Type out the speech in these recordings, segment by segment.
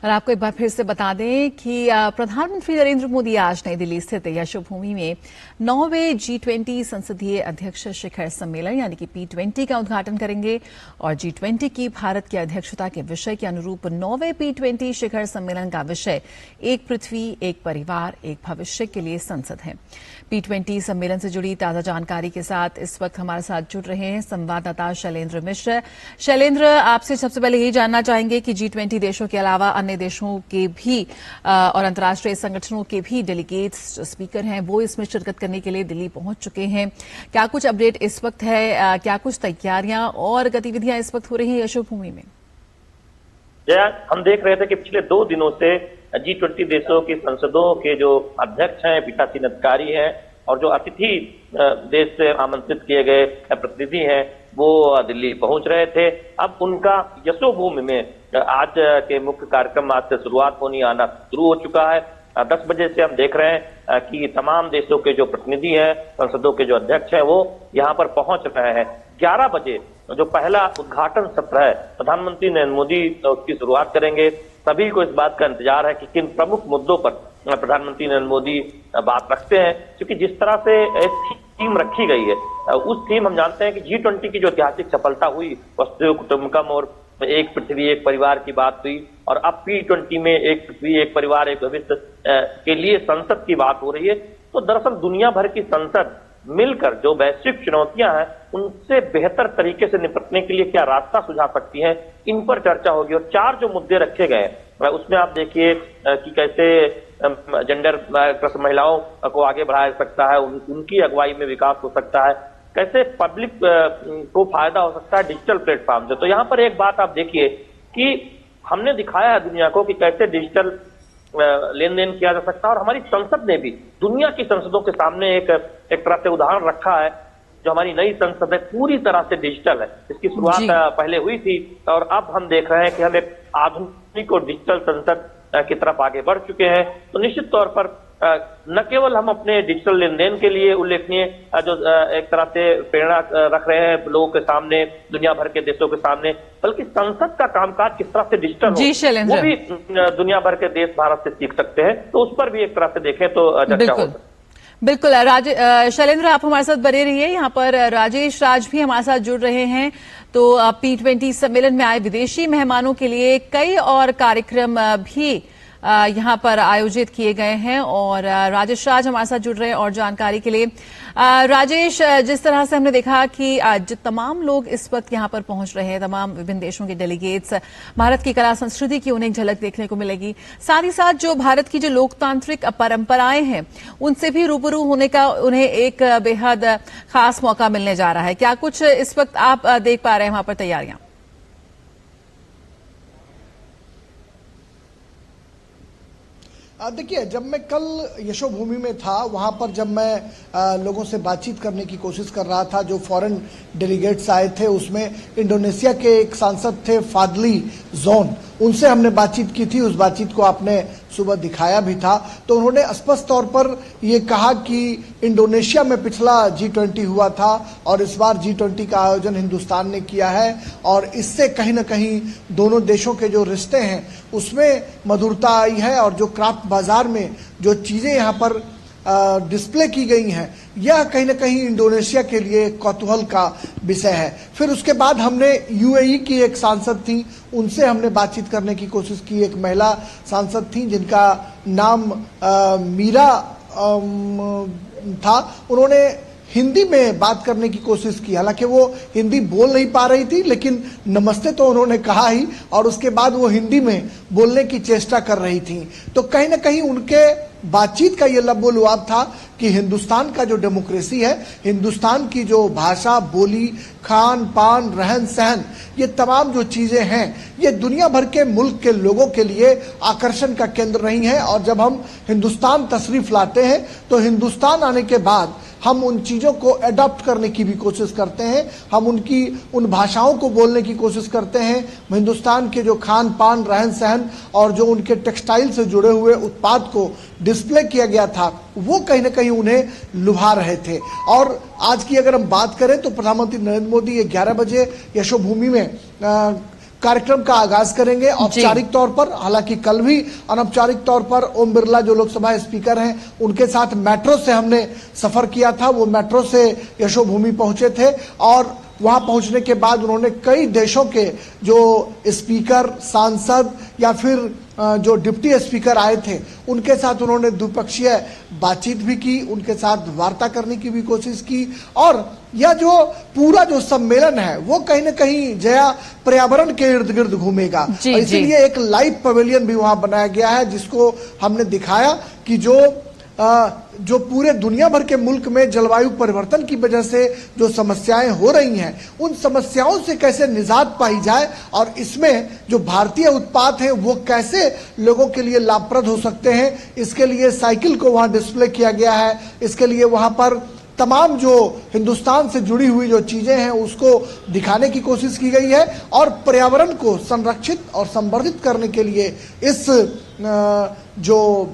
और आपको एक बार फिर से बता दें कि प्रधानमंत्री नरेंद्र मोदी आज नई दिल्ली स्थित यशोभूमि में 9वें G20 संसदीय अध्यक्ष शिखर सम्मेलन यानी कि P20 का उद्घाटन करेंगे और G20 की भारत की अध्यक्षता के विषय के अनुरूप 9वें P20 शिखर सम्मेलन का विषय एक पृथ्वी, एक परिवार, एक भविष्य के लिए संसद है। P20 सम्मेलन से जुड़ी ताजा जानकारी के साथ इस वक्त हमारे साथ जुड़ रहे हैं संवाददाता शैलेंद्र मिश्र। शैलेंद्र, आपसे सबसे पहले यही जानना चाहेंगे कि G20 देशों के अलावा अन्य देशों के भी और अंतर्राष्ट्रीय संगठनों के भी डेलीगेट्स जो स्पीकर हैं वो इसमें शिरकत करने के लिए दिल्ली पहुंच चुके हैं। क्या कुछ अपडेट इस वक्त है, क्या कुछ तैयारियां और गतिविधियां इस वक्त हो रही है यशोभूमि में? जया, हम देख रहे थे कि पिछले 2 दिनों से G20 देशों की संसदों के जो अध्यक्ष हैं, पीठासीन अधिकारी हैं और जो अतिथि देश से आमंत्रित किए गए प्रतिनिधि हैं वो दिल्ली पहुंच रहे थे। अब उनका यशोभूमि में आज के मुख्य कार्यक्रम आज से शुरुआत आना शुरू हो चुका है। 10 बजे से हम देख रहे हैं कि तमाम देशों के जो प्रतिनिधि हैं, संसदों के जो अध्यक्ष हैं वो यहाँ पर पहुंच रहे हैं। 11 बजे जो पहला उद्घाटन सत्र है, प्रधानमंत्री नरेंद्र मोदी उसकी शुरुआत करेंगे। सभी को इस बात का इंतजार है कि किन प्रमुख मुद्दों पर प्रधानमंत्री नरेंद्र मोदी बात रखते हैं, क्योंकि जिस तरह से एक थीम रखी गई है उस थीम हम जानते हैं कि G20 की जो ऐतिहासिक सफलता हुई, वसुधैव कुटुंबकम और एक पृथ्वी एक परिवार की बात हुई और अब P20 में एक पृथ्वी एक परिवार एक भविष्य के लिए संसद की बात हो रही है। तो दरअसल दुनिया भर की संसद मिलकर जो वैश्विक चुनौतियां हैं उनसे बेहतर तरीके से निपटने के लिए क्या रास्ता सुझा सकती हैं, इन पर चर्चा होगी। और 4 जो मुद्दे रखे गए हैं उसमें आप देखिए कि कैसे जेंडर महिलाओं को आगे बढ़ाया जा सकता है, उनकी अगुवाई में विकास हो सकता है, कैसे पब्लिक को फायदा हो सकता है डिजिटल प्लेटफॉर्म से। तो यहाँ पर एक बात आप देखिए कि हमने दिखाया है दुनिया को कि कैसे डिजिटल लेन देन किया जा सकता है और हमारी संसद ने भी दुनिया की संसदों के सामने एक तरह से उदाहरण रखा है। जो हमारी नई संसद है पूरी तरह से डिजिटल है। इसकी शुरुआत पहले हुई थी और अब हम देख रहे हैं कि हम एक आधुनिक और डिजिटल संसद की तरफ आगे बढ़ चुके हैं। तो निश्चित तौर पर न केवल हम अपने डिजिटल लेन देन के लिए उल्लेखनीय जो एक तरह से प्रेरणा रख रहे हैं लोगों के सामने, दुनिया भर के देशों के सामने, बल्कि संसद का कामकाज किस तरह से डिजिटल हो वो भी दुनिया भर के देश भारत से सीख सकते हैं। तो उस पर भी एक तरह से देखें तो चर्चा हो सकती है। बिल्कुल शैलेंद्र, आप हमारे साथ बने रहिए। यहाँ पर राजेश राज भी हमारे साथ जुड़ रहे हैं। तो P20 सम्मेलन में आए विदेशी मेहमानों के लिए कई और कार्यक्रम भी यहाँ पर आयोजित किए गए हैं और राजेश राज हमारे साथ जुड़ रहे हैं और जानकारी के लिए। राजेश, जिस तरह से हमने देखा कि आज तमाम लोग इस वक्त यहाँ पर पहुंच रहे हैं, तमाम विभिन्न देशों के डेलीगेट्स, भारत की कला संस्कृति की उन्हें एक झलक देखने को मिलेगी। साथ ही साथ जो भारत की जो लोकतांत्रिक परंपराएं हैं उनसे भी रूबरू होने का उन्हें एक बेहद खास मौका मिलने जा रहा है। क्या कुछ इस वक्त आप देख पा रहे हैं वहां पर तैयारियां? देखिए, जब मैं कल यशोभूमि में था वहां पर जब मैं लोगों से बातचीत करने की कोशिश कर रहा था, जो फॉरेन डेलीगेट्स आए थे उसमें इंडोनेशिया के एक सांसद थे फादली जोन, उनसे हमने बातचीत की थी। उस बातचीत को आपने सुबह दिखाया भी था। तो उन्होंने स्पष्ट तौर पर ये कहा कि इंडोनेशिया में पिछला G20 हुआ था और इस बार G20 का आयोजन हिंदुस्तान ने किया है और इससे कहीं ना कहीं दोनों देशों के जो रिश्ते हैं उसमें मधुरता आई है और जो क्राफ्ट बाजार में जो चीजें यहाँ पर डिस्प्ले की गई हैं यह कहीं ना कहीं इंडोनेशिया के लिए कौतूहल का विषय है। फिर उसके बाद हमने UAE की एक सांसद थी, उनसे हमने बातचीत करने की कोशिश की। एक महिला सांसद थी जिनका नाम मीरा था। उन्होंने हिंदी में बात करने की कोशिश की, हालांकि वो हिंदी बोल नहीं पा रही थी, लेकिन नमस्ते तो उन्होंने कहा ही और उसके बाद वो हिंदी में बोलने की चेष्टा कर रही थी। तो कहीं ना कहीं उनके बातचीत का ये लबोलुआब था कि हिंदुस्तान का जो डेमोक्रेसी है, हिंदुस्तान की जो भाषा, बोली, खान पान, रहन सहन, ये तमाम जो चीजें हैं ये दुनिया भर के मुल्क के लोगों के लिए आकर्षण का केंद्र रही हैं। और जब हम हिंदुस्तान तशरीफ लाते हैं तो हिंदुस्तान आने के बाद हम उन चीज़ों को अडॉप्ट करने की भी कोशिश करते हैं, हम उन भाषाओं को बोलने की कोशिश करते हैं। हिंदुस्तान के जो खान पान, रहन सहन और जो उनके टेक्सटाइल से जुड़े हुए उत्पाद को डिस्प्ले किया गया था वो कहीं ना कहीं उन्हें लुभा रहे थे। और आज की अगर हम बात करें तो प्रधानमंत्री नरेंद्र मोदी 11 बजे यशोभूमि में कार्यक्रम का आगाज करेंगे औपचारिक तौर पर। हालांकि कल भी अनौपचारिक तौर पर ओम बिरला जो लोकसभा स्पीकर हैं उनके साथ मेट्रो से हमने सफर किया था। वो मेट्रो से यशोभूमि पहुंचे थे और वहां पहुंचने के बाद उन्होंने कई देशों के जो स्पीकर, सांसद या फिर जो डिप्टी स्पीकर आए थे उनके साथ उन्होंने द्विपक्षीय बातचीत भी की, उनके साथ वार्ता करने की भी कोशिश की। और यह जो पूरा जो सम्मेलन है वो कहीं ना कहीं जया पर्यावरण के इर्द गिर्द घूमेगा। इसीलिए एक लाइव पवेलियन भी वहां बनाया गया है जिसको हमने दिखाया कि जो पूरे दुनिया भर के मुल्क में जलवायु परिवर्तन की वजह से जो समस्याएं हो रही हैं उन समस्याओं से कैसे निजात पाई जाए और इसमें जो भारतीय उत्पाद हैं वो कैसे लोगों के लिए लाभप्रद हो सकते हैं, इसके लिए साइकिल को वहां डिस्प्ले किया गया है। इसके लिए वहां पर तमाम जो हिंदुस्तान से जुड़ी हुई जो चीजें हैं उसको दिखाने की कोशिश की गई है और पर्यावरण को संरक्षित और संवर्धित करने के लिए इस जो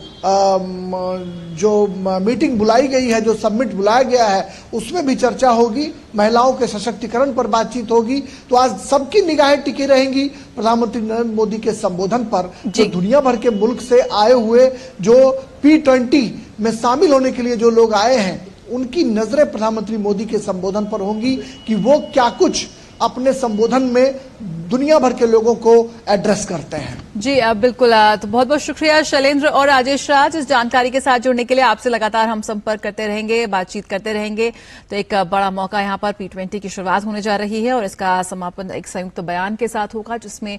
मीटिंग बुलाई गई है, जो समिट बुलाया गया है उसमें भी चर्चा होगी, महिलाओं के सशक्तिकरण पर बातचीत होगी। तो आज सबकी निगाहें टिकी रहेंगी प्रधानमंत्री नरेंद्र मोदी के संबोधन पर। जो दुनिया भर के मुल्क से आए हुए जो P20 में शामिल होने के लिए जो लोग आए हैं उनकी नजरें प्रधानमंत्री मोदी के संबोधन पर होंगी कि वो क्या कुछ अपने संबोधन में दुनिया भर के लोगों को एड्रेस करते हैं। जी बिल्कुल। तो बहुत बहुत शुक्रिया शैलेंद्र और राजेश राज इस जानकारी के साथ जुड़ने के लिए। आपसे लगातार हम संपर्क करते रहेंगे, बातचीत करते रहेंगे। तो एक बड़ा मौका यहाँ पर P20 की शुरुआत होने जा रही है और इसका समापन एक संयुक्त बयान के साथ होगा जिसमें